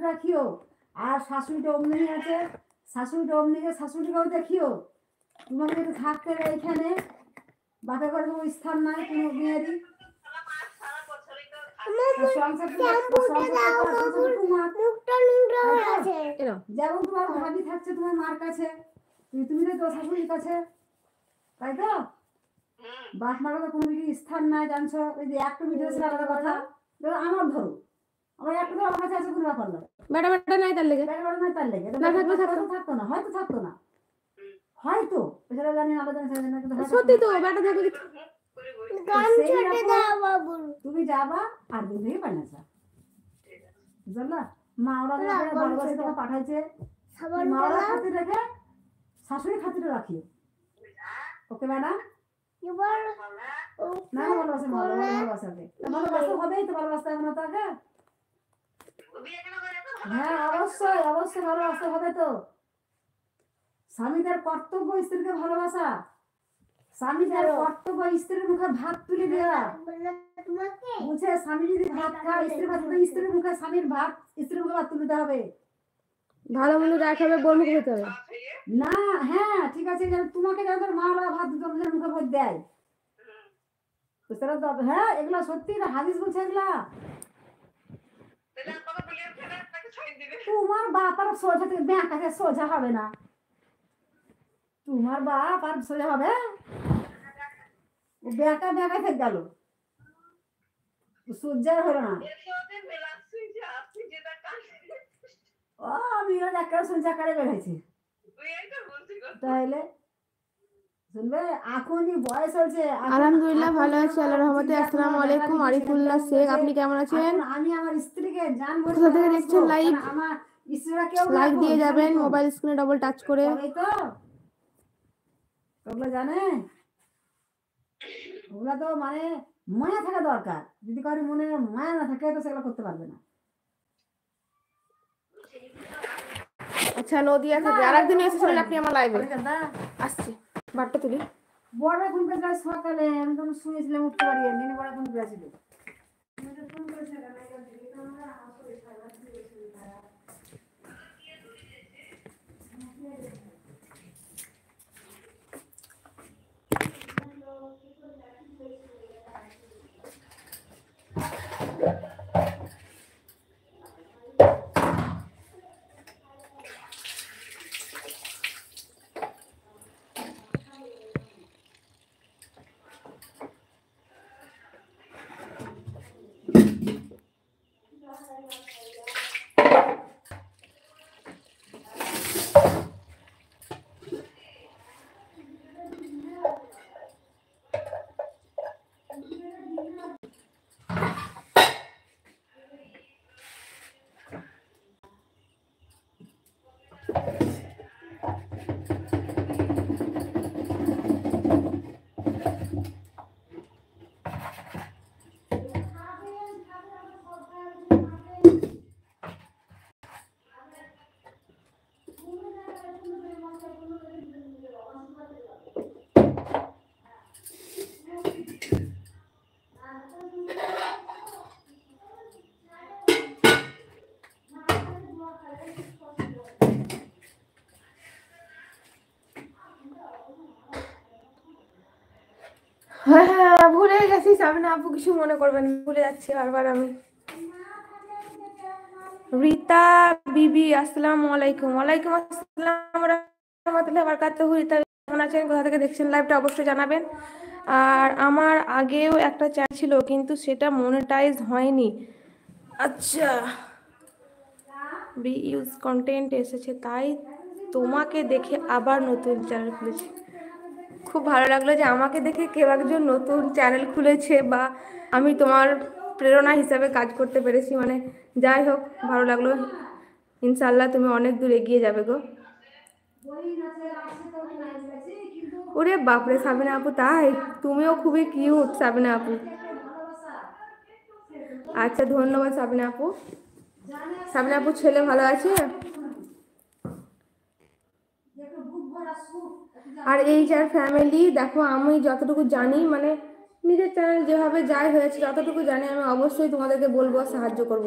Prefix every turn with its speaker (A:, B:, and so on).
A: রাখিও। আর শাশুড়িটা অমনি আছে, শাশুড়িটা অমনিকে শাশুড়িকেও দেখিও। তোমাকে যদি থাকতে এইখানে বাপের ঘরে কোনো স্থান নাই কোনো মেয়েরই। যেমন তোমার ভাবি থাকছে তোমার মার কাছে, তুমি তো শাশুড়ির কাছে, তাই তো? বাপ মার কাছে কোনো কিছু স্থান নাই, জানছো? ওই যে একটা ভিডিও ছিল আলাদা কথা, আমার ধরো আমার একটা আমার কাছে আছে কোনো ব্যাপার নয়। বেটা বেটা নাই তার লেগে, বেটা বেটা নাই তার লেগে, না থাকলে থাকতো না, হয়তো থাকতো না, হয়তো সেটা জানি না, আলাদা জানি না, কিন্তু সত্যি তো বেটা থাকলে তুমি যাবা আর দিন থেকে বানাইছা, বুঝলা? মা ওরা ভালোবাসে তোমাকে পাঠাইছে, মা ওরা খাতির রেখে শাশুড়ি খাতিরে রাখি। Okay madam? না ভালোবাসে, ভালোবাসা হবেই তো, ভালোবাসতে হবে না তাকে? হ্যাঁ অবশ্যই অবশ্যই ভালোবাসতে হবে তো। স্বামীদের কর্তব্য স্ত্রীকে ভালোবাসা, স্বামীদের কর্তব্য স্ত্রীর মুখে ভাত তুলে দেওয়া। বলছে স্বামী যদি ভাত খায়, স্ত্রী ভাত খায়, স্ত্রীর মুখে স্বামীর ভাত স্ত্রীর মুখে ভাত তুলে দিতে হবে। ভালো মন্দ যা খাবে বউ মুখে খেতে হবে না। হ্যাঁ ঠিক আছে, তোমাকে যাদের মা ওরা ভাত তোমাদের মুখে ভাত দেয়, হ্যাঁ এগুলা সত্যি হাদিস বলছে এগুলা। তোমার বাপ আর সোজা থেকে ব্যাঁকাকে সোজা হবে না, তোমার বাপ আর সোজা হবে? ব্যাঁকা ব্যাঁকা থেকে গেল, সূর্যের হলো না। ও আমি একটা সূর্য আকারে বেড়েছি তাহলে শুনবে। এখনই বয়স হচ্ছে।
B: আলহামদুলিল্লাহ ভালো আছি, আল্লাহর রহমতে। আসসালামু আলাইকুম, আরিফুল্লাহ শেখ। আপনি কেমন আছেন?
A: আমি আমার স্ত্রীকে জানবো,
B: কোথা থেকে দেখছেন লাইভ?
A: আমার স্ত্রীরা কেউ
B: লাইক দিয়ে যাবেন, মোবাইল স্ক্রিনে ডবল টাচ করে।
A: তবেই তো ওগুলো জানে, ওগুলা তো মানে মায়া থাকা দরকার। যদি কারো মনে মায়া না থাকে তো সেগুলো করতে পারবে না।
B: আচ্ছা নদিয়া থেকে আরেকদিন এসেছিলেন আপনি আমার লাইভে। আসছি বারটা তুলি।
A: বড় ফোন করে সকালে আমি তখন শুয়েছিলাম, উঠতে পারিনি, দিনে বড় ফোন করেছিল।
B: হ্যাঁ ভুলে গেছি সাবিনা আপু, কিছু মনে করবেন, ভুলে যাচ্ছি বারবার আমি। রীতা বিবি আসসালামু আলাইকুম। ওয়ালাইকুম আসসালাম ওয়া রাহমাতুল্লাহি ওয়া বারাকাতুহু। রীতা কেমন আছেন, কোথা থেকে দেখছেন লাইভটা অবশ্যই জানাবেন। আর আমার আগেও একটা চ্যানেল ছিল কিন্তু সেটা মনিটাইজ হয়নি। আচ্ছা বি ইউজ কন্টেন্ট এসেছে তাই তোমাকে দেখে আবার নতুন চ্যানেল খুলেছি। খুব ভালো লাগলো যে আমাকে দেখে কেউ একজন নতুন চ্যানেল খুলেছে বা আমি তোমার প্রেরণা হিসাবে কাজ করতে পেরেছি। মানে যাই হোক ভালো লাগলো। ইনশাল্লাহ তুমি অনেক দূর এগিয়ে যাবে গো। ওরে বাপরে সাবিনা আপু, তাই? তুমিও খুবই কিউট সাবিনা আপু। আচ্ছা ধন্যবাদ সাবিনা আপু। সাবিনা আপু ছেলে ভালো আছে? আর এই যার ফ্যামিলি দেখো, আমি যতটুকু জানি মানে নিজের চ্যানেল যেভাবে যাই হয়েছে যতটুকু জানি আমি অবশ্যই তোমাদেরকে বলবো, সাহায্য করব।